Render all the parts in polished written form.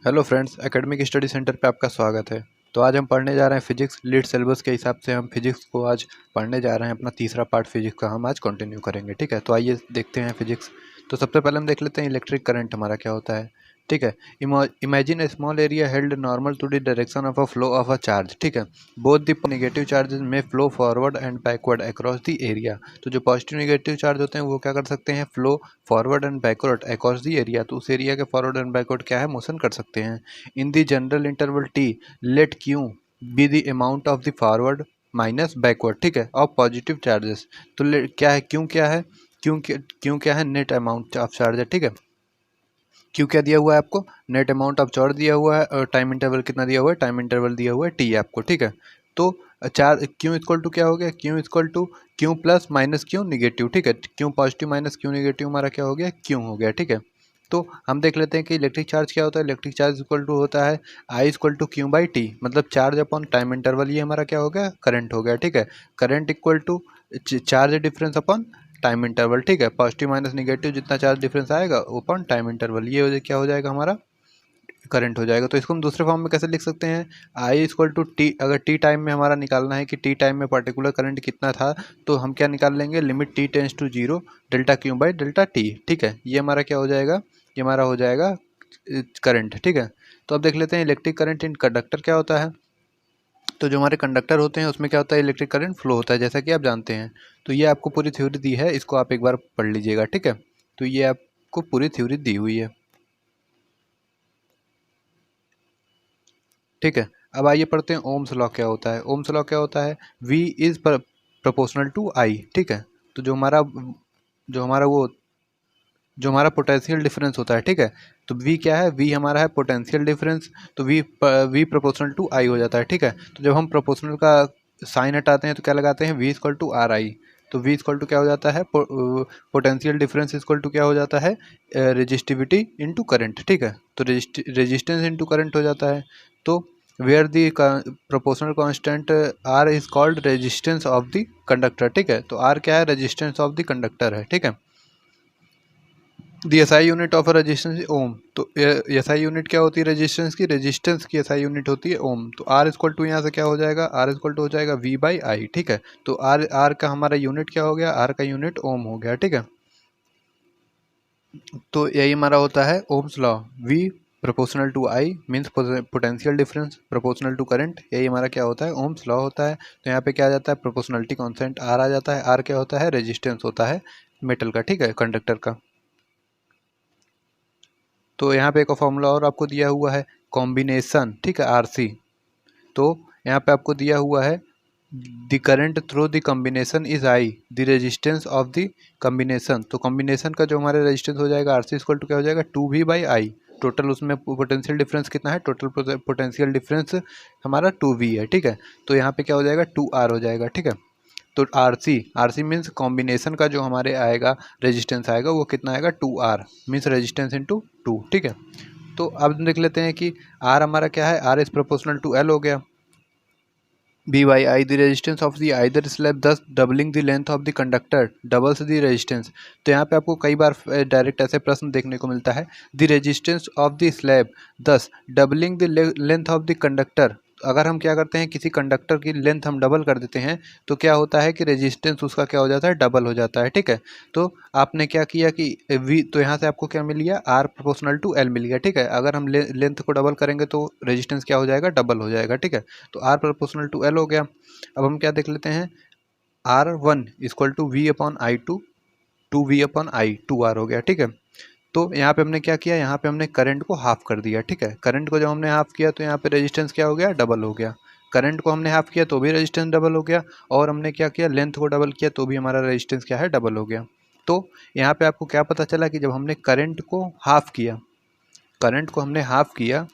Hello friends, academic study centre पे आपका स्वागत है। तो आज हम पढ़ने जा रहे हैं फिजिक्स। लीड सिलेबस के हिसाब से हम फिजिक्स को आज पढ़ने जा रहे हैं। अपना तीसरा पार्ट फिजिक्स का हम आज कंटिन्यू करेंगे। ठीक है, तो आइए देखते हैं फिजिक्स। तो सबसे पहले हम देख लेते हैं इलेक्ट्रिक करंट हमारा क्या होता है। ठीक है, imagine a small area held normal to the direction of a flow of a charge. ठीक है, बोथ द नेगेटिव चार्जेस में flow forward and backward across the area. तो जो पॉजिटिव नेगेटिव चार्ज होते हैं वो क्या कर सकते हैं, flow forward and backward across the area. तो उस एरिया के फॉरवर्ड एंड बैकवर्ड क्या है, मोशन कर सकते हैं। In the general interval T let Q be the amount of the forward minus backward. ठीक है, ऑफ पॉजिटिव चार्जेस। तो क्या है, क्यों क्या है, क्यों क्या है, नेट अमाउंट ऑफ चार्ज है। ठीक है, क्यों क्या दिया हुआ है आपको, नेट अमाउंट ऑफ चार्ज दिया हुआ है और टाइम इंटरवल कितना दिया हुआ है, टाइम इंटरवल दिया हुआ है टी आपको। ठीक है, तो चार क्यू इक्वल टू क्या हो गया, Q equal to Q plus minus Q negative. ठीक है, Q positive minus Q negative हमारा क्या हो गया, क्यू हो गया। ठीक है, तो हम देख लेते हैं कि इलेक्ट्रिक चार्ज क्या होता है। इलेक्ट्रिक चार्ज इक्वल टू होता है I equal to Q by T, मतलब चार्ज अपॉन टाइम इंटरवल। ये हमारा क्या हो गया, करंट हो गया। ठीक है, current equal to charge difference upon time interval. ठीक है, पॉजिटिव माइनस निगेटिव जितना चार्ज डिफरेंस आएगा अपॉन टाइम इंटरवल, ये क्या हो जाएगा, हमारा करंट हो जाएगा। तो इसको हम दूसरे फॉर्म में कैसे लिख सकते हैं, आई इक्वल टू टी। अगर टी टाइम में हमारा निकालना है कि टी टाइम में पर्टिकुलर करंट कितना था, तो हम क्या निकाल लेंगे, limit T tends to zero delta Q by delta T. ठीक है, ये हमारा क्या हो जाएगा, ये हमारा हो जाएगा करंट। ठीक है, तो अब देख लेते हैं इलेक्ट्रिक करंट इन कंडक्टर क्या होता है। तो जो हमारे कंडक्टर होते हैं उसमें क्या होता है, इलेक्ट्रिक करंट फ्लो होता है, जैसा कि आप जानते हैं। तो ये आपको पूरी थ्योरी दी है, इसको आप एक बार पढ़ लीजिएगा। ठीक है, तो ये आपको पूरी थ्योरी दी हुई है। ठीक है, अब आइए पढ़ते हैं ओम्स लॉ क्या होता है। ओम्स लॉ क्या होता है, V is proportional to I। ठीक है, तो जो हमारा वो जो हमारा पोटेंशियल डिफरेंस होता है। ठीक है, तो V क्या है, V हमारा है पोटेंशियल डिफरेंस। तो V प्रोपोर्शनल टू I हो जाता है। ठीक है, तो जब हम प्रोपोर्शनल का साइन हटाते हैं तो क्या लगाते हैं, V equal to R I. तो V इक्वल टू क्या हो जाता है, पोटेंशियल डिफरेंस इक्वल टू क्या हो जाता है, रेजिस्टिविटी इंटू करंट। ठीक है, तो रेजिस्टेंस इंटू करंट हो जाता है। तो where the proportional constant R is called resistance of the conductor. ठीक है, तो R क्या है, रेजिस्टेंस ऑफ द कंडक्टर है। ठीक है, दी एसआई यूनिट ऑफ रेजिस्टेंस ओम। तो एसआई यूनिट क्या होती है, रेजिस्टेंस की, रेजिस्टेंस की एसआई यूनिट होती है ओम। तो आर इक्वल टू यहाँ से क्या हो जाएगा, आर इक्वल टू हो जाएगा वी बाई आई। ठीक है, तो आर का हमारा यूनिट क्या हो गया, आर का यूनिट ओम हो गया। ठीक है, तो यही हमारा होता है Ohm's law. V proportional to I means potential difference proportional to current, यही हमारा क्या होता है, ओम्स लॉ होता है। तो यहाँ पे क्या आ जाता है, प्रोपोर्शनलिटी कॉन्सेंट आर आ जाता है। आर क्या होता है, रेजिस्टेंस होता है मेटल का। ठीक है, कंडक्टर का। तो यहाँ पे एक फॉर्मूला और आपको दिया हुआ है, कॉम्बिनेशन। ठीक है, आरसी। तो यहाँ पे आपको दिया हुआ है the current through the combination is I, the resistance of the combination. तो कॉम्बिनेशन का जो हमारा रेजिस्टेंस हो जाएगा आरसी इक्वल टू क्या हो जाएगा, 2V बाई आई। टोटल उसमें पोटेंशियल डिफरेंस कितना है, टोटल पोटेंशियल डिफरेंस हमारा 2V है। ठीक है, तो यहाँ पे क्या हो जाएगा, 2R हो जाएगा। ठीक है, तो आर सी मीन्स कॉम्बिनेशन का जो हमारे आएगा रेजिस्टेंस आएगा वो कितना आएगा, 2R मीन्स रेजिस्टेंस इंटू 2। ठीक है, तो अब हम देख लेते हैं कि आर हमारा क्या है, R is proportional to L हो गया। B by I the resistance of the either slab thus doubling the length of the conductor doubles the resistance. तो यहाँ पे आपको कई बार डायरेक्ट ऐसे प्रश्न देखने को मिलता है, the resistance of the slab thus doubling the length of the conductor. अगर हम क्या करते हैं, किसी कंडक्टर की लेंथ हम डबल कर देते हैं तो क्या होता है कि रेजिस्टेंस उसका क्या हो जाता है, डबल हो जाता है। ठीक है, तो आपने क्या किया कि वी, तो यहाँ से आपको क्या मिल गया, आर प्रोपोर्शनल टू एल मिल गया। ठीक है, अगर हम लेंथ को डबल करेंगे तो रेजिस्टेंस क्या हो जाएगा, डबल हो जाएगा। ठीक है, तो आर प्रोपोर्शनल टू एल हो गया। अब हम क्या देख लेते हैं, R one equal to V upon I two, 2V upon I, 2R हो गया। ठीक है, तो यहाँ पे हमने क्या किया, यहाँ पे हमने करंट को हाफ कर दिया। ठीक है, करंट को जब हमने हाफ किया तो यहाँ पे रेजिस्टेंस क्या हो गया, डबल हो गया। करंट को हमने हाफ किया तो भी रेजिस्टेंस डबल हो गया, और हमने क्या किया, लेंथ को डबल किया तो भी हमारा रेजिस्टेंस क्या है, डबल हो गया। तो यहाँ पे आपको क्या पता चला कि जब हमने करंट को हाफ किया, करंट को हमने हाफ किया,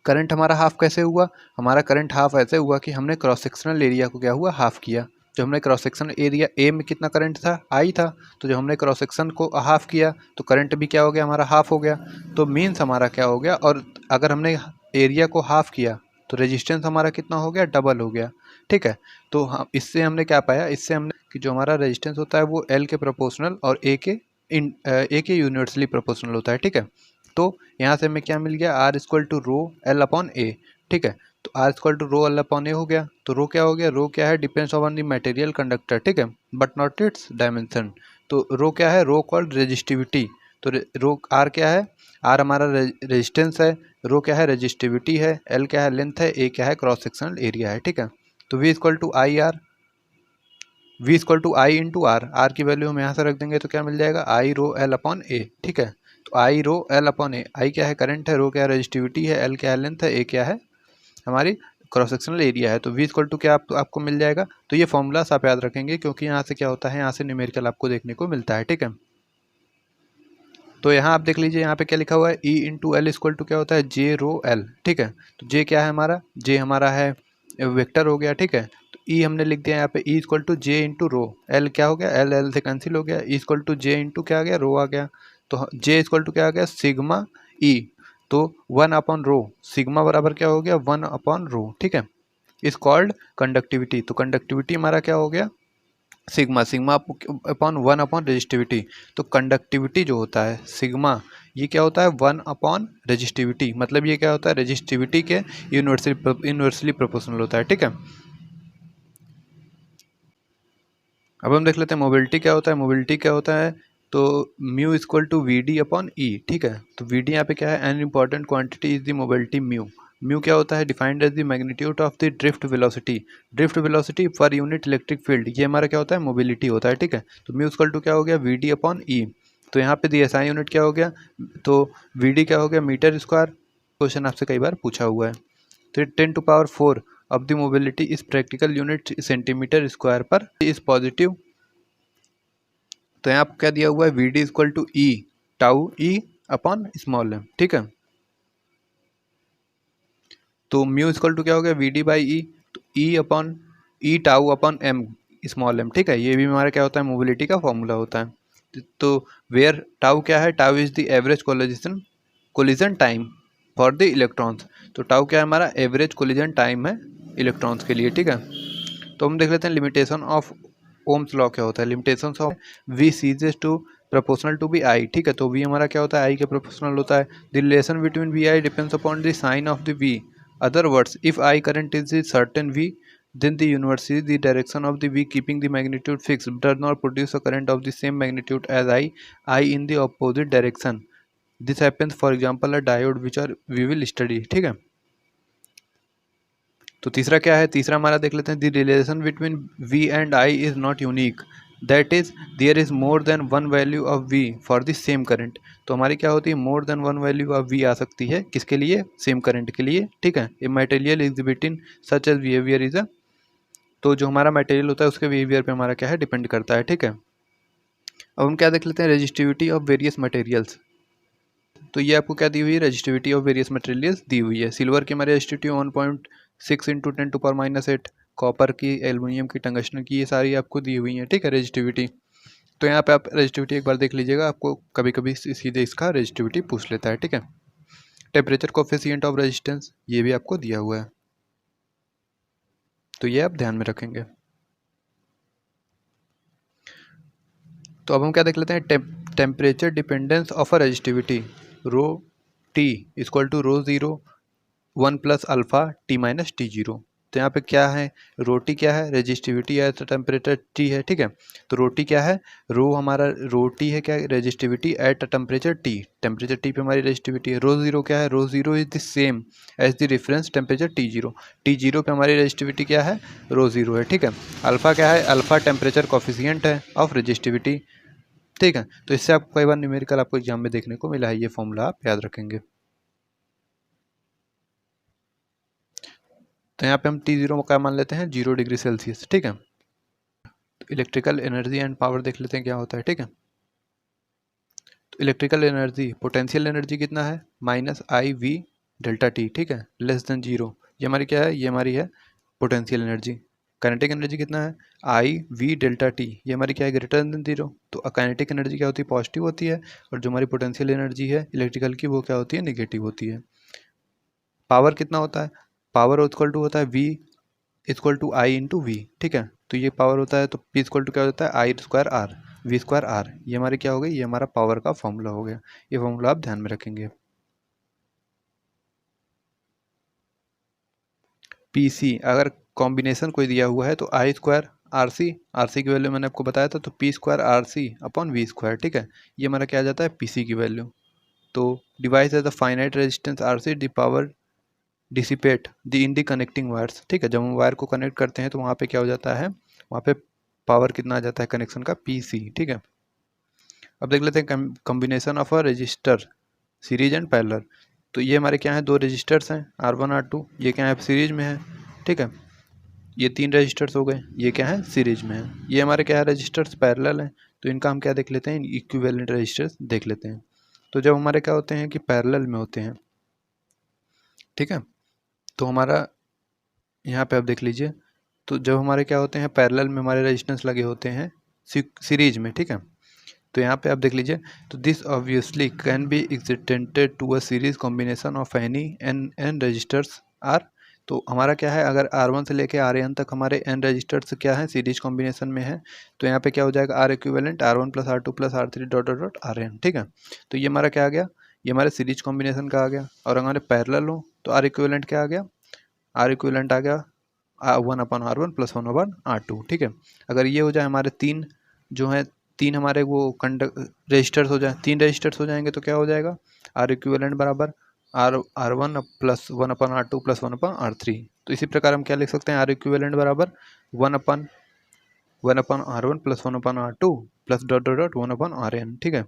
करंट हमारा हाफ कैसे हुआ, हमारा करंट हाफ ऐसे हुआ कि हमने क्रॉस सेक्शनल एरिया को क्या हुआ, हाफ किया। जो हमने क्रॉस सेक्शन एरिया ए में कितना करंट था, आई था, तो जब हमने क्रॉस सेक्शन को हाफ किया तो करंट भी क्या हो गया, हमारा हाफ हो गया। तो मीन्स हमारा क्या हो गया, और अगर हमने एरिया को हाफ किया तो रेजिस्टेंस हमारा कितना हो गया, डबल हो गया। ठीक है, तो हम इससे हमने क्या पाया, इससे हमने कि जो हमारा रेजिस्टेंस होता है वो एल के प्रोपोर्शनल और ए के यूनिवर्सली प्रोपोर्शनल होता है। ठीक है, तो यहाँ से हमें क्या मिल गया, R equal to rho L upon A, ठीक है। तो R equal to rho L upon A हो गया। तो रो क्या हो गया, रो क्या है, depends upon the material conductor, ठीक है, बट नॉट इट्स डायमेंशन। तो रो क्या है, रो कॉल्ड रेजिस्टिविटी। तो रो आर क्या है, आर हमारा रेजिस्टेंस है, रो क्या है, रेजिस्टिविटी है, एल क्या है, लेंथ है, ए क्या है, क्रॉस सेक्शनल एरिया है, ठीक है। तो V equal to I R, V equal to I into R, R की वैल्यू हम यहाँ से रख देंगे तो क्या मिल जाएगा, आई रो एल अपॉन ए, ठीक है। तो आई रो एल अपॉन ए, आई क्या है करंट है, रो क्या है रेजिस्टिविटी है, एल क्या है लेंथ है, ए क्या है हमारी क्रॉस सेक्शनल एरिया है। तो वी इक्वल टू क्या आपको मिल जाएगा। तो ये फॉर्मूलास आप याद रखेंगे क्योंकि यहाँ से क्या होता है, यहाँ से न्यूमेरिकल आपको देखने को मिलता है, ठीक है। तो यहाँ आप देख लीजिए, यहाँ पे क्या लिखा हुआ है, E into L equal to क्या होता है, जे रो एल, ठीक है। तो जे क्या है हमारा, जे हमारा है वेक्टर हो गया, ठीक है। तो ई हमने लिख दिया यहाँ पे, E equal to J into rho, L क्या हो गया, एल एल से कैंसिल हो गया, E equal to J into क्या आ गया, रो आ गया। तो जे इक्वल टू क्या आ गया, सिग्मा ई। तो 1 अपॉन रो, सिग्मा बराबर क्या हो गया, 1 अपॉन रो, ठीक है। Is called conductivity. तो कंडक्टिविटी हमारा क्या हो गया, sigma, sigma upon 1 upon resistivity. तो कंडक्टिविटी जो होता है सिग्मा, ये क्या होता है, 1 अपॉन रेजिस्टिविटी, मतलब ये क्या होता है, रेजिस्टिविटी के यूनिवर्सली प्रोपोर्शनल होता है, ठीक है। अब हम देख लेते हैं मोबिलिटी क्या होता है। मोबिलिटी क्या होता है, तो mu equal to V D upon E, ठीक है। तो वी डी यहाँ पे क्या है, an important quantity is the mobility mu. Mu क्या होता है, defined as the magnitude of the drift velocity, drift velocity per unit electric field, ये हमारा क्या होता है, मोबिलिटी होता है, ठीक है। तो म्यू इक्वल टू क्या हो गया, वी डी अपॉन ई। तो यहाँ पे दी एसआई यूनिट क्या हो गया, तो वी डी क्या हो गया, मीटर स्क्वायर। क्वेश्चन आपसे कई बार पूछा हुआ है। तो 10⁴ of the mobility is practical unit centimetre square per is positive. तो यहाँ पर क्या दिया हुआ है, V D equal to E tau E upon small M, ठीक है। तो म्यू इक्वल टू क्या हो गया, वी डी बाई ई, तो E upon E tau upon M small M, ठीक है। ये भी हमारा क्या होता है, मोबिलिटी का फॉर्मूला होता है। तो वेयर टाउ क्या है, tau is the average collision time for the electrons. तो टाउ क्या है, हमारा एवरेज कोलिजन टाइम है इलेक्ट्रॉन्स के लिए, ठीक है। तो हम देख लेते हैं लिमिटेशन ऑफ ओम्स लॉ क्या होता है। Limitation of V ceases to proportional to B I, ठीक है। तो वी हमारा क्या होता है, आई के प्रोपोर्शनल होता है। The relation between V I depends upon the sign of the V. Other words, if I current is certain V, then the universe is the direction of the V keeping the magnitude fixed does not produce a current of the same magnitude as I in the opposite direction. This happens for example a diode which are we will study, ठीक है। तो तीसरा क्या है, तीसरा हमारा देख लेते हैं, the relation between V and I is not unique, that is there is more than one value of V for the same current. तो हमारी क्या होती है, more than one value of V आ सकती है, किसके लिए, सेम करंट के लिए, ठीक है। A material exhibiting such as behaviour is a, तो जो हमारा मटेरियल होता है उसके बिहेवियर पे हमारा क्या है, डिपेंड करता है, ठीक है। अब हम क्या देख लेते हैं, रेजिस्टिविटी ऑफ वेरियस मटेरियल्स। तो ये आपको क्या दी हुई है, रेजिस्टिविटी ऑफ वेरियस मटेरियल्स दी हुई है। सिल्वर की हमारी रेजिस्टिविटी 1.6 इंटू 10⁻⁸, कॉपर की, एल्युमिनियम की, टंगस्टन की, ये सारी आपको दी हुई है, ठीक है, रेजिस्टिविटी। तो यहाँ पे आप रेजिस्टिविटी एक बार देख लीजिएगा, आपको कभी कभी सीधे इसका रेजिस्टिविटी पूछ लेता है, ठीक है। टेम्परेचर कोफिशिएंट ऑफ रेजिस्टेंस, ये भी आपको दिया हुआ है, तो ये आप ध्यान में रखेंगे। तो अब हम क्या देख लेते हैं, temperature dependence of a resistivity, rho T equal to rho zero 1 plus alpha T minus T zero. तो यहाँ पे क्या है, रोटी क्या है, रेजिस्टिविटी है, तो टेम्परेचर टी है, ठीक है। तो रोटी क्या है, रो हमारा रोटी है क्या, resistivity at temperature T, temperature T पे हमारी रेजिस्टिविटी है। रो ज़ीरो क्या है, rho zero is the same as the reference temperature T zero पे हमारी रेजिस्टिविटी क्या है, रो ज़ीरो है, ठीक है। अल्फ़ा क्या है, अल्फ़ा टेम्परेचर कॉफिशिएंट है ऑफ रेजिस्टिविटी, ठीक है। तो इससे आपको कई बार न्यूमेरिकल आपको एग्जाम में देखने को मिला है, ये फॉर्मूला आप याद रखेंगे। तो यहाँ पे हम टी जीरो का मान लेते हैं 0 डिग्री सेल्सियस, ठीक है। तो इलेक्ट्रिकल एनर्जी एंड पावर देख लेते हैं क्या होता है, ठीक है। तो इलेक्ट्रिकल एनर्जी, पोटेंशियल एनर्जी कितना है, -IV डेल्टा टी, ठीक है, लेस देन 0। ये हमारी क्या है, ये हमारी है पोटेंशियल एनर्जी। काइनेटिक एनर्जी कितना है, IV डेल्टा टी, ये हमारी क्या है, ग्रेटर देन 0। तो काइनेटिक एनर्जी क्या होती है, पॉजिटिव होती है, और जो हमारी पोटेंशियल एनर्जी है इलेक्ट्रिकल की, वो क्या होती है, नेगेटिव होती है। पावर कितना होता है, पावर इक्वल टू होता है V equal to I into V, ठीक है। तो ये पावर होता है, तो P इक्वल टू क्या होता है, I square R, V square R, ये हमारी क्या हो गई, ये हमारा पावर का फॉर्मूला हो गया। ये फॉर्मूला आप ध्यान में रखेंगे। PC अगर कॉम्बिनेशन कोई दिया हुआ है तो आई स्क्वायर आर सी की वैल्यू मैंने आपको बताया था, तो P square R C upon V square, ठीक है। ये हमारा क्या आ जाता है PC की वैल्यू। तो device as the finite resistance R C the power dissipated in the connecting wires, ठीक है। जब हम वायर को कनेक्ट करते हैं तो वहाँ पे क्या हो जाता है, वहाँ पे पावर कितना आ जाता है कनेक्शन का, PC, ठीक है। अब देख लेते हैं combination of a resistor series and parallel. तो ये हमारे क्या है, दो रजिस्टर्स हैं R1 R2, ये क्या है सीरीज में है, ठीक है। ये तीन रजिस्टर्स हो गए, ये क्या है सीरीज में है। ये हमारे क्या है रजिस्टर्स पैरेलल हैं, तो इनका हम क्या देख लेते हैं, इक्विवेलेंट रजिस्टर्स देख लेते हैं। तो जब हमारे क्या होते हैं कि पैरेलल में होते हैं, ठीक है, तो हमारा यहाँ पे आप देख लीजिए, तो जब हमारे क्या होते हैं पैरेलल में हमारे रजिस्टेंस लगे होते हैं सीरीज में, ठीक है। तो यहाँ पे आप देख लीजिए, तो this obviously can be extended to a series combination of any N resistors R. तो हमारा क्या है, अगर R1 से लेके RN तक हमारे n रजिस्टर्स क्या है सीरीज कॉम्बिनेशन में है, तो यहाँ पे क्या हो जाएगा R equivalent R1 plus R2 plus R3 dot dot dot RN, ठीक है। तो ये हमारा क्या आ गया, ये हमारे सीरीज कॉम्बिनेशन का आ गया। और हमारे पैरेलल हो तो R इक्विवेलेंट क्या आ गया, R इक्विवेलेंट आ गया 1/R1 प्लस 1/R2, ठीक है। अगर ये हो जाए हमारे तीन जो है, तीन हमारे वो रजिस्टर्स हो जाए, तीन रजिस्टर्स हो जाएंगे तो क्या हो जाएगा, R इक्विवेलेंट बराबर R1 plus 1/R2 plus 1/R3। तो इसी प्रकार हम क्या लिख सकते हैं, R इक्विवेलेंट बराबर 1/R1 plus 1/R2 plus dot dot dot 1/RN, ठीक है।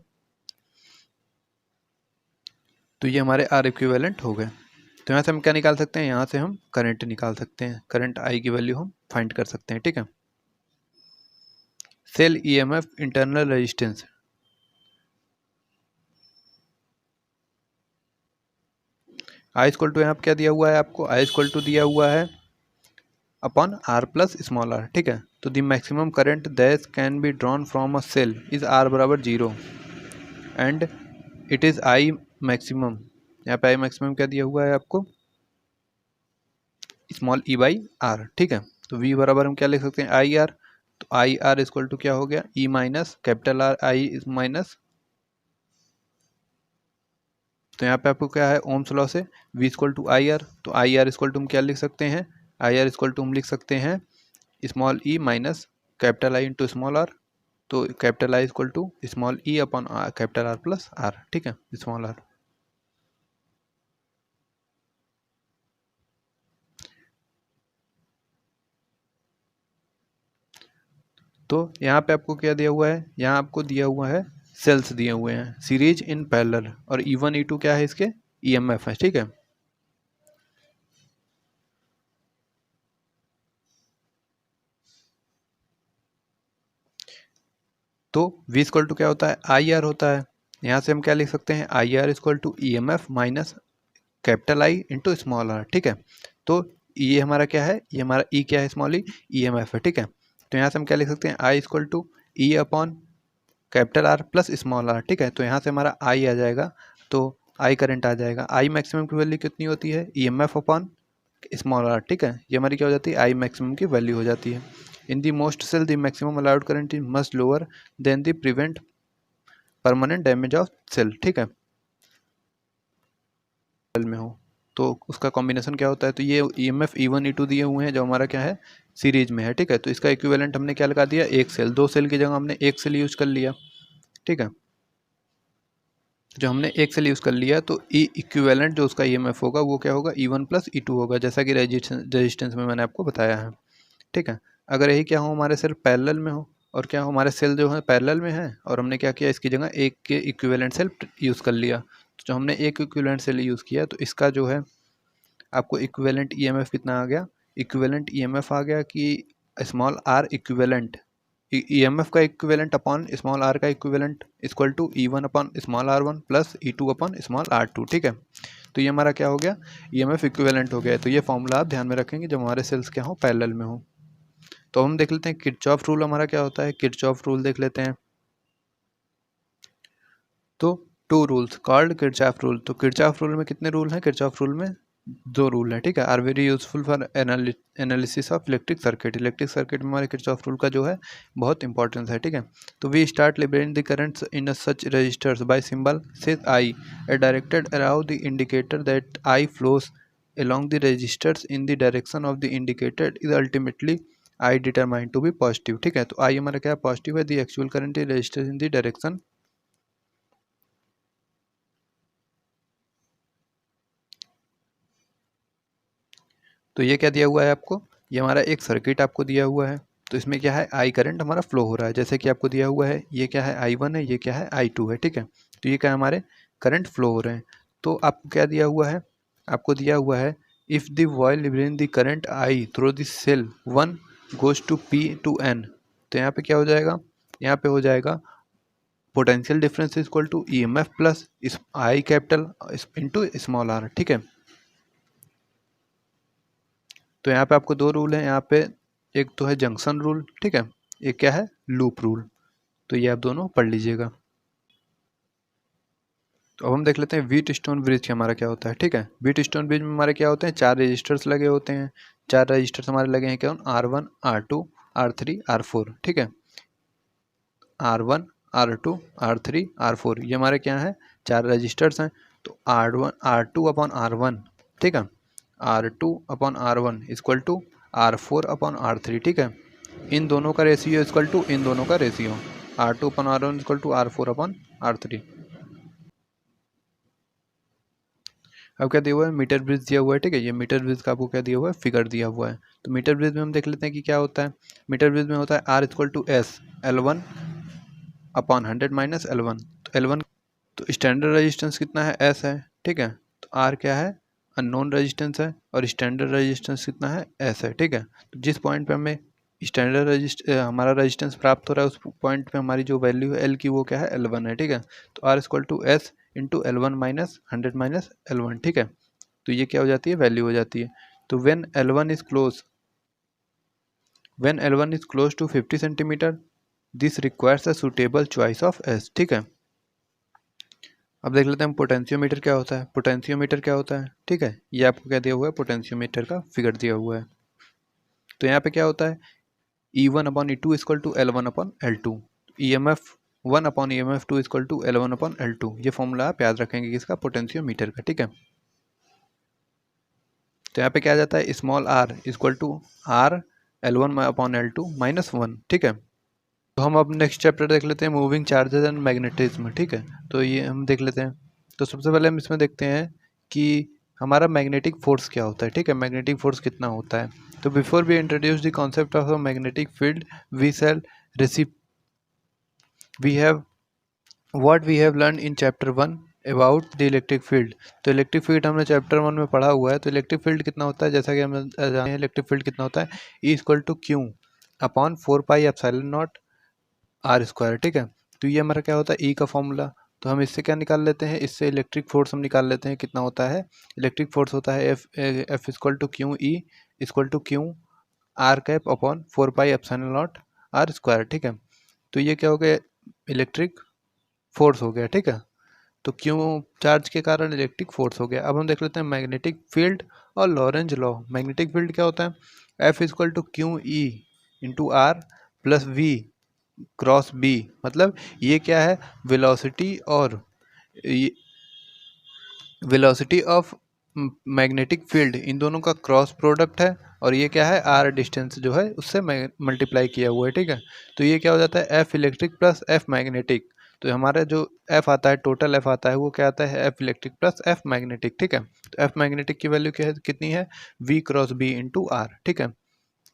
तो ये हमारे R इक्विवेलेंट हो गए। तो यहाँ से हम क्या निकाल सकते हैं, यहाँ से हम करंट निकाल सकते हैं, करंट I की वैल्यू हम फाइंड कर सकते हैं, ठीक है। Cell EMF internal resistance, I equal to यहाँ पे क्या दिया हुआ है आपको, आई इक्वल टू दिया हुआ है upon R plus small r, ठीक है। तो the maximum current that can be drawn from a cell is R बराबर 0 and it is I maximum. यहाँ पे I मैक्सिमम क्या दिया हुआ है आपको, स्मॉल e बाई R, ठीक है। तो V बराबर हम क्या लिख सकते हैं, आई आर। तो आई आर इक्वल टू क्या हो गया, E minus capital R I minus, तो यहाँ पे आपको क्या है ओम्स लॉ से V equal to I R. तो आई आर इक्वल टू हम क्या लिख सकते हैं, आई आर इक्वल टू हम लिख सकते हैं small E minus capital I into small R. तो capital I equal to small E upon capital R plus R, ठीक है, स्मॉल आर। तो यहाँ पे आपको क्या दिया हुआ है, यहाँ आपको दिया हुआ है सेल्स दिए हुए हैं सीरीज इन पैरेलल, और E1 E2 क्या है इसके EMF है, ठीक है। तो V इक्वल टू क्या होता है, आई आर होता है। यहाँ से हम क्या लिख सकते हैं, I R equal to EMF minus capital I into small R, ठीक है। तो ये हमारा क्या है, ये हमारा ई क्या है, स्मॉल ई EMF है, ठीक है। तो यहाँ से हम क्या लिख सकते हैं, I equal to E upon capital R plus small R, ठीक है। तो यहाँ से हमारा आई आ जाएगा, तो आई करंट आ जाएगा। आई मैक्सिमम की वैल्यू कितनी होती है, EMF अपॉन स्मॉल आर, ठीक है। ये हमारी क्या हो जाती है, आई मैक्सिमम की वैल्यू हो जाती है। In the most cell the maximum allowed current is must lower than the prevent permanent damage of cell, ठीक है, सेल में हो तो उसका कॉम्बिनेशन क्या होता है। तो ये EMF E1 E2 दिए हुए हैं जो हमारा क्या है सीरीज में है, ठीक है। तो इसका इक्विवेलेंट हमने क्या लगा दिया, एक सेल, दो सेल की जगह हमने एक सेल यूज कर लिया, ठीक है। जो हमने एक सेल यूज़ कर लिया तो ई इक्विवेलेंट जो उसका EMF होगा वो क्या होगा, E1 प्लस E2 होगा, जैसा कि रेजिस्टेंस में मैंने आपको बताया है, ठीक है। अगर यही क्या हो हमारे सेल पैरेलल में हो, और क्या हो हमारे सेल जो है पैरेलल में है, और हमने क्या किया इसकी जगह एक के इक्विवेलेंट सेल यूज़ कर लिया, तो जो हमने एक इक्विवेलेंट सेल यूज़ किया तो इसका जो है आपको इक्विवेलेंट EMF कितना आ गया, इक्विवेलेंट EMF आ गया कि स्मॉल आर इक्विवेलेंट, EMF का इक्विवेलेंट अपॉन स्मॉल आर का equivalent equal to E1 upon small R1 plus E2 upon small R2, ठीक है। तो ये हमारा क्या हो गया, EMF इक्विवेलेंट हो गया। तो ये फॉर्मूला आप ध्यान में रखेंगे जब हमारे सेल्स क्या हो पैरेलल में हो। तो हम देख लेते हैं किरचॉफ रूल हमारा क्या होता है, किरचॉफ रूल देख लेते हैं। तो two rules called Kirchhoff rule. तो किरचॉफ रूल में कितने रूल हैं, किरचॉफ रूल में दो रूल है, ठीक है। Are very useful for analysis of electric circuit. Electric circuit में हमारे किरचॉफ रूल का जो है बहुत इंपॉर्टेंस है, ठीक है। तो we start liberating the currents in such resistors by symbol says I a directed around the indicator that I flows along the resistors in the direction of the indicated is ultimately I determined to be positive। ठीक है, तो I हमारा क्या है, positive है। The actual current is resistors in the direction, तो ये क्या दिया हुआ है आपको, ये हमारा एक सर्किट आपको दिया हुआ है। तो इसमें क्या है, आई करंट हमारा फ्लो हो रहा है, जैसे कि आपको दिया हुआ है, ये क्या है I1 है, ये क्या है I2 है। ठीक है, तो ये क्या है, हमारे करंट फ्लो हो रहे हैं। तो आपको क्या दिया हुआ है, आपको दिया हुआ है if the while brain the current I through the cell 1 goes to P to N, तो यहाँ पे क्या हो जाएगा, यहाँ पे हो जाएगा potential difference equal to EMF plus I capital into small R. ठीक है, तो यहाँ पे आपको दो रूल हैं, यहाँ पे एक तो है जंक्शन रूल, ठीक है, एक क्या है, लूप रूल। तो ये आप दोनों पढ़ लीजिएगा। तो अब हम देख लेते हैं व्हीट स्टोन ब्रिज हमारा क्या होता है। ठीक है, व्हीट स्टोन ब्रिज में हमारे क्या होते हैं, 4 रजिस्टर्स लगे होते हैं। 4 रजिस्टर्स हमारे लगे हैं क्या, R1 R2 R3 R4। ठीक है, R1 R2 R3 R4 ये हमारे क्या है, 4 रजिस्टर्स हैं। तो R2 अपॉन R1, ठीक है, R2 upon R1 equal to R4 upon R3। ठीक है, इन दोनों का रेशियो इक्वल टू इन दोनों का ratio, R2 upon R1 equal to R4 upon R3। अब क्या दिया हुआ है, मीटर ब्रिज दिया हुआ है। ठीक है, ये मीटर ब्रिज का आपको क्या दिया हुआ है, फिगर दिया हुआ है। तो मीटर ब्रिज में हम देख लेते हैं कि क्या होता है। मीटर ब्रिज में होता है R equal to S L1 upon 100 minus L1। तो L1, तो स्टैंडर्ड रेजिस्टेंस कितना है, S है। ठीक है, तो R क्या है, अननोन रेजिस्टेंस है, और स्टैंडर्ड रेजिस्टेंस कितना है, S है। ठीक है, तो जिस पॉइंट पे हमें स्टैंडर्ड हमारा रेजिस्टेंस प्राप्त हो रहा है, उस पॉइंट पे हमारी जो वैल्यू है L की वो क्या है, L1 है। ठीक है, तो R equal to S into L1 minus 100 minus L1। ठीक है, तो ये क्या हो जाती है, वैल्यू हो जाती है। तो when L1 is close to 50 centimetre this requires a suitable choice of S। ठीक है, अब देख लेते हैं पोटेंशियोमीटर क्या होता है। पोटेंशियोमीटर क्या होता है, ठीक है, ये आपको क्या दिया हुआ है, पोटेंशियोमीटर का फिगर दिया हुआ है। तो यहाँ पे क्या होता है, E1 upon E2 equal to L1 upon L2, EMF 1 upon EMF 2 equal to L1 upon L2। ये फॉर्मूला आप याद रखेंगे किसका, पोटेंशियोमीटर का। ठीक है, तो यहाँ पे क्या आ जाता है, small r equal to R L1 upon L2 minus 1। ठीक है, तो हम अब नेक्स्ट चैप्टर देख लेते हैं, मूविंग चार्जेस एंड मैग्नेटिज्म। ठीक है, तो ये हम देख लेते हैं। तो सबसे पहले हम इसमें देखते हैं कि हमारा मैग्नेटिक फोर्स क्या होता है। ठीक है, मैग्नेटिक फोर्स कितना होता है। तो before we introduce the concept of a magnetic field we shall receive we have what we have learn in chapter 1 about the electric field. तो इलेक्ट्रिक फील्ड हमने चैप्टर 1 में पढ़ा हुआ है। तो इलेक्ट्रिक फील्ड कितना होता है, जैसा कि हम जानते हैं इलेक्ट्रिक फील्ड कितना होता है, E equal to Q upon 4 pi epsilon naught R square. ठीक है, तो ये हमारा क्या होता है, E का फॉर्मूला। तो हम इससे क्या निकाल लेते हैं, इससे इलेक्ट्रिक फोर्स हम निकाल लेते हैं, कितना होता है, इलेक्ट्रिक फोर्स होता है F equal to Q E equal to Q R cap upon 4 pi epsilon naught R square. ठीक है, तो ये क्या हो गया, इलेक्ट्रिक फोर्स हो गया। ठीक है, तो क्यों, चार्ज के कारण इलेक्ट्रिक फोर्स हो गया। अब हम देख लेते हैं मैग्नेटिक फील्ड और लॉरेंज लॉ। मैग्नेटिक फील्ड क्या होता है, F equal to Q E into R plus V cross B, मतलब ये क्या है, वेलोसिटी ऑफ मैग्नेटिक फील्ड, इन दोनों का क्रॉस प्रोडक्ट है। और ये क्या है, आर डिस्टेंस जो है उससे मल्टीप्लाई किया हुआ है। ठीक है, तो ये क्या हो जाता है, F electric plus F magnetic. तो हमारा जो एफ आता है, टोटल एफ आता है, वो क्या आता है, F electric plus F magnetic. ठीक है, तो एफ मैग्नेटिक की वैल्यू क्या है, कितनी है, V cross B into R. ठीक है,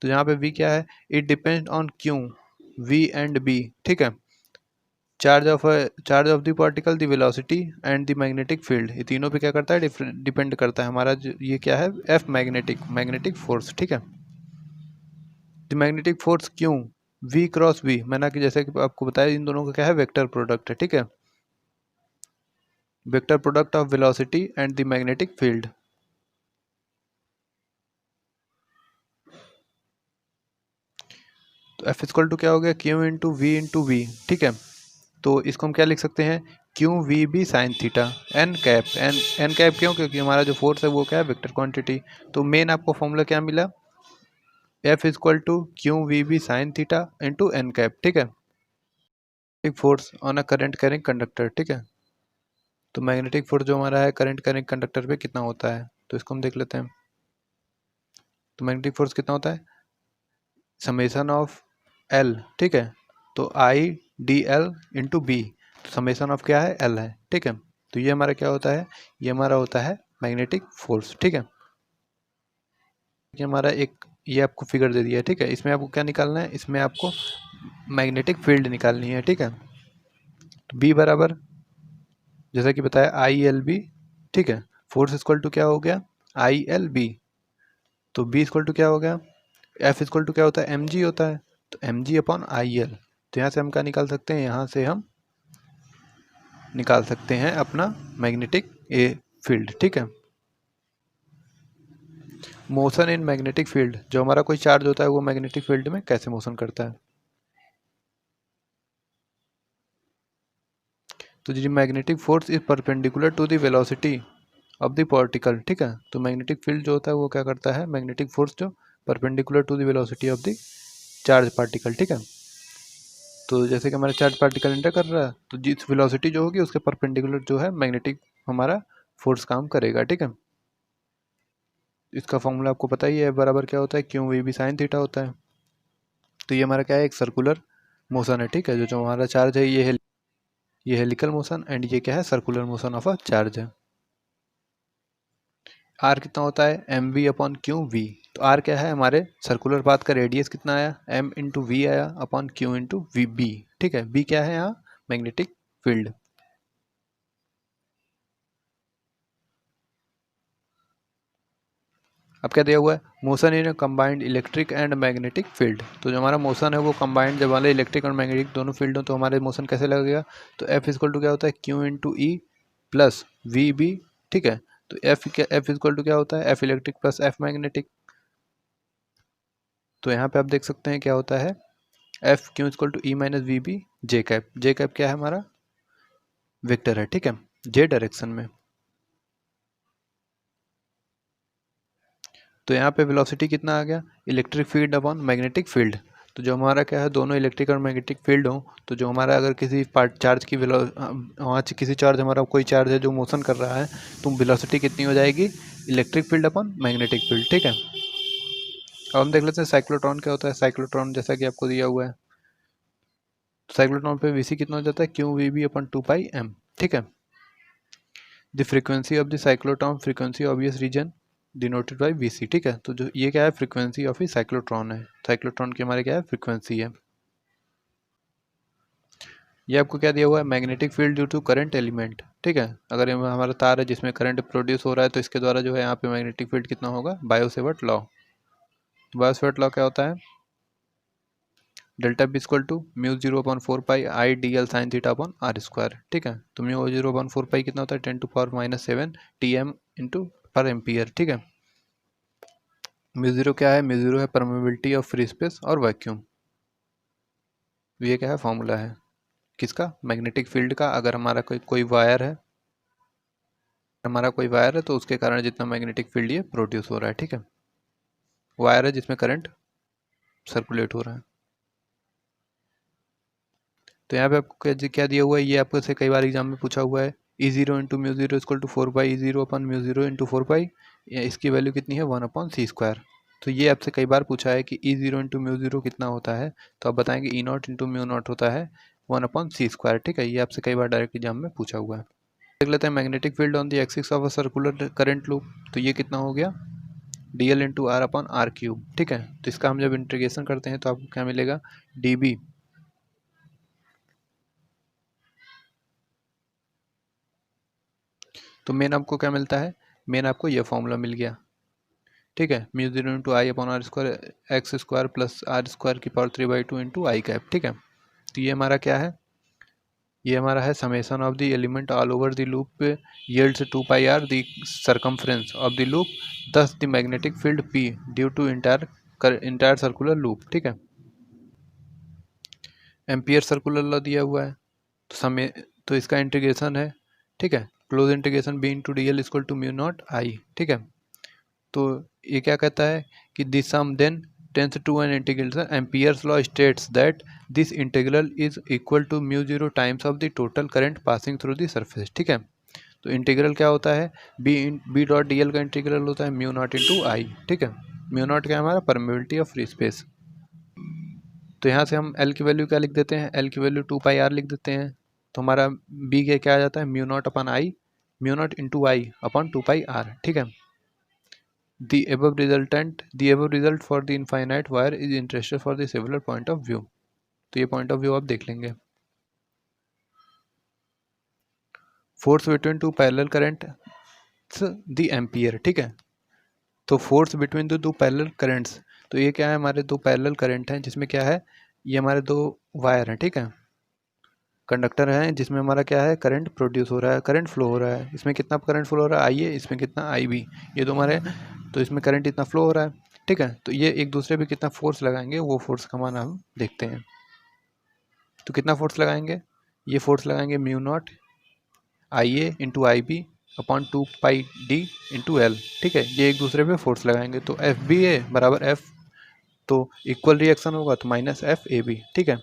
तो यहाँ पे वी क्या है, it depend on Q V and B. ठीक है, charge of the particle, the velocity and the magnetic field, ये तीनों पे क्या करता है, डिपेंड करता है हमारा ये क्या है, एफ मैग्नेटिक फोर्स। ठीक है, द मैग्नेटिक फोर्स क्यों, वी क्रॉस वी, मैंने कि जैसे कि आपको बताया, इन दोनों का क्या है, वेक्टर प्रोडक्ट है। ठीक है, vector product of velocity and the magnetic field. तो एफ इक्वल टू क्या हो गया, क्यू इंटू वी। ठीक है, तो इसको हम क्या लिख सकते हैं, Q V B sine theta N cap. N cap क्यों, क्योंकि हमारा जो फोर्स है वो क्या है, वेक्टर क्वांटिटी। तो मेन आपको फॉर्मूला क्या मिला, F equal to Q V B sine theta into N cap. ठीक है, magnetic force on a current carrying conductor. ठीक है, तो मैग्नेटिक फोर्स जो हमारा है करंट कैरिंग कंडक्टर पे कितना होता है, तो इसको हम देख लेते हैं। तो मैग्नेटिक फोर्स कितना होता है, समेसन ऑफ एल, ठीक है, तो I D L into B, summation of क्या है, एल है, ठीक है। तो ये हमारा क्या होता है, ये हमारा होता है मैग्नेटिक फोर्स, ठीक है। ये हमारा एक, ये आपको फिगर दे दिया है, ठीक है। इसमें आपको क्या निकालना है, इसमें आपको मैग्नेटिक फील्ड निकालनी है, ठीक है। तो बी बराबर जैसा कि बताया आई एल बी, ठीक है। फोर्स इक्वल टू क्या हो गया, आई एल बी, तो बी इक्वल टू क्या हो गया, एफ इक्वल टू क्या होता है, एम जी होता है, तो M G upon I L. तो यहाँ से हम क्या निकाल सकते हैं, यहाँ से हम निकाल सकते हैं अपना मैग्नेटिक ए फील्ड, ठीक है। मोशन इन मैग्नेटिक फील्ड, जो हमारा कोई चार्ज होता है वो मैग्नेटिक फील्ड में कैसे मोशन करता है। तो जी magnetic force is perpendicular to the velocity of the particle, ठीक है। तो मैग्नेटिक फील्ड जो होता है वो क्या करता है, मैग्नेटिक फोर्स जो perpendicular to the velocity of the charge particle, ठीक है। तो जैसे कि हमारा चार्ज पार्टिकल एंटर कर रहा है, तो जिस वेलोसिटी जो होगी उसके परपेंडिकुलर जो है मैग्नेटिक हमारा फोर्स काम करेगा, ठीक है। इसका फॉर्मूला आपको पता ही है, बराबर क्या होता है, Q V B sine theta होता है। तो ये हमारा क्या है, एक सर्कुलर मोशन है, ठीक है। जो जो हमारा चार्ज है ये हेलिकल मोशन, एंड ये क्या है, circular motion of a charge है। आर कितना होता है, M V upon Q V. तो आर क्या है, हमारे सर्कुलर पाथ का रेडियस कितना आया, एम इंटू वी आया upon Q into V B, ठीक है। बी क्या है यहाँ, मैग्नेटिक फील्ड। अब क्या दिया हुआ है, motion in combined electric and magnetic field. तो जो हमारा मोशन है वो कंबाइंड जब वाले इलेक्ट्रिक और मैग्नेटिक दोनों फील्ड हो तो हमारे मोशन कैसे लगेगा, तो एफ इजक्वल टू क्या होता है, Q into E plus V B, ठीक है। तो एफ इजक्वल टू क्या होता है, F electric plus F magnetic. तो यहाँ पे आप देख सकते हैं क्या होता है, F Q equal to E minus V B J cap क्या है हमारा, वेक्टर है, ठीक है, जे डायरेक्शन में। तो यहाँ पे वेलोसिटी कितना आ गया, electric field upon magnetic field. तो जो हमारा क्या है, दोनों इलेक्ट्रिक और मैग्नेटिक फील्ड हो, तो जो हमारा अगर किसी पार्ट चार्ज की वहाँ किसी चार्ज, हमारा कोई चार्ज है जो मोशन कर रहा है, तो वेलोसिटी कितनी हो जाएगी, electric field upon magnetic field, ठीक है। अब हम देख लेते हैं साइक्लोट्रॉन क्या होता है। साइक्लोट्रॉन जैसा कि आपको दिया हुआ है, साइक्लोट्रॉन पे वीसी कितना हो जाता है, Q V B upon two pi M, ठीक है। The frequency of the cyclotron, frequency obvious reason denoted by V C, ठीक है। तो जो ये क्या है, फ्रीक्वेंसी ऑफ ही साइक्लोट्रॉन है, साइक्लोट्रॉन की हमारे क्या है, फ्रीक्वेंसी है। ये आपको क्या दिया हुआ है, magnetic field due to current element, ठीक है। अगर ये हमारा तार है जिसमें करंट प्रोड्यूस हो रहा है तो इसके द्वारा जो है यहाँ पे मैग्नेटिक फील्ड कितना होगा, बायो-सेवर्ट लॉ। बायो-सेवर्ट लॉ क्या होता है, delta B equal to mu 0/4 pi I D L sine theta upon R square, ठीक है। तो म्यू 0/4 पाई कितना होता है, 10⁻⁻7 टी एम इंटू पर एम्पियर, ठीक है। म्यू जीरो क्या है, म्यू जीरो है परमेबिलिटी ऑफ फ्री स्पेस और वैक्यूम। ये क्या है, फॉर्मूला है किसका, मैग्नेटिक फील्ड का। अगर हमारा कोई वायर है, तो उसके कारण जितना मैग्नेटिक फील्ड ये प्रोड्यूस हो रहा है, ठीक है। वायर है जिसमें करंट सर्कुलेट हो रहा है। तो यहाँ पे आपको क्या दिया हुआ है, ये आपको से कई बार एग्जाम में पूछा हुआ है, E zero into mu zero equal to 4 pi E zero upon mu zero into 4 pi, इसकी वैल्यू कितनी है, 1/c²। तो ये आपसे कई बार पूछा है कि ई जीरो इंटू म्यू जीरो कितना होता है, तो आप बताएंगे ई नॉट इंटू म्यू नॉट होता है 1/c², ठीक है। ये आपसे कई बार डायरेक्ट एग्जाम में पूछा हुआ है। देख लेते हैं magnetic field on the axis of a circular current loop. तो ये कितना हो गया, D L into R upon R cube, ठीक है। तो इसका हम जब इंटीग्रेशन करते हैं तो आपको क्या मिलेगा, डी बी, तो मेन आपको क्या मिलता है, मेन आपको ये फॉर्मूला मिल गया, ठीक है। Mu zero into I upon R square X square plus R square की पावर 3/2 इंटू आई कैप, ठीक है। तो ये हमारा क्या है, ये हमारा है summation of the element all over the loop yields 2 pi R the circumference of the loop, thus the magnetic field P due to entire circular loop, ठीक है। एम्पियर सर्कुलर लॉ दिया हुआ है, तो समय, तो इसका इंटीग्रेशन है, ठीक है। Close integration B into D L equal to mu not I, ठीक है। तो ये क्या कहता है कि this sum then tends to an integration, Ampere's law states that this integral is equal to mu zero times of the total current passing through the surface, ठीक है। तो इंटीग्रल क्या होता है, बी डॉट डी एल का integral होता है mu naught into आई, ठीक है। म्यू नॉट क्या है हमारा, परमेबिलिटी ऑफ फ्री स्पेस। तो यहाँ से हम एल की वैल्यू क्या लिख देते हैं, एल की वैल्यू 2πr लिख देते हैं। तो हमारा बी के क्या आ जाता है, mu naught upon I, mu naught into I upon 2πr, ठीक है। The above result for the infinite wire is interested for the similar point of view। तो ये पॉइंट ऑफ व्यू आप देख लेंगे। Force between two parallel current the ampere, ठीक है। तो फोर्स बिटवीन द दो पैरेलल करंट्स, तो ये क्या है, हमारे दो पैरेलल करंट हैं जिसमें क्या है, ये हमारे दो वायर हैं, ठीक है, कंडक्टर हैं, जिसमें हमारा क्या है, करंट प्रोड्यूस हो रहा है, करंट फ्लो हो रहा है। इसमें कितना करंट फ्लो हो रहा है, आई ए, इसमें कितना आई बी, ये दो हमारे, तो इसमें करंट इतना फ्लो हो रहा है, ठीक है। तो ये एक दूसरे पे कितना फोर्स लगाएंगे, वो फोर्स का मान हम देखते हैं। तो कितना फोर्स लगाएंगे, ये फोर्स लगाएंगे mu not I A into I B upon 2πd into L, ठीक है। ये एक दूसरे पे फोर्स लगाएंगे, तो एफ बी ए बराबर एफ, तो इक्वल रिएक्शन होगा तो माइनस एफ ए बी, ठीक है।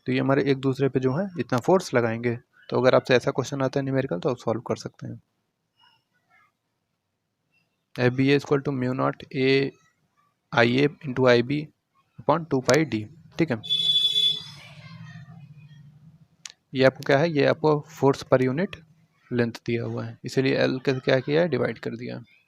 तो ये हमारे एक दूसरे पे जो है इतना फोर्स लगाएंगे। तो अगर आपसे ऐसा क्वेश्चन आता है न्यूमेरिकल तो आप सॉल्व कर सकते हैं। F B A equal to mu naught A I A into I B upon 2πd, ठीक है। ये आपको क्या है, ये आपको फोर्स पर यूनिट लेंथ दिया हुआ है, इसीलिए एल का क्या किया है, डिवाइड कर दिया है।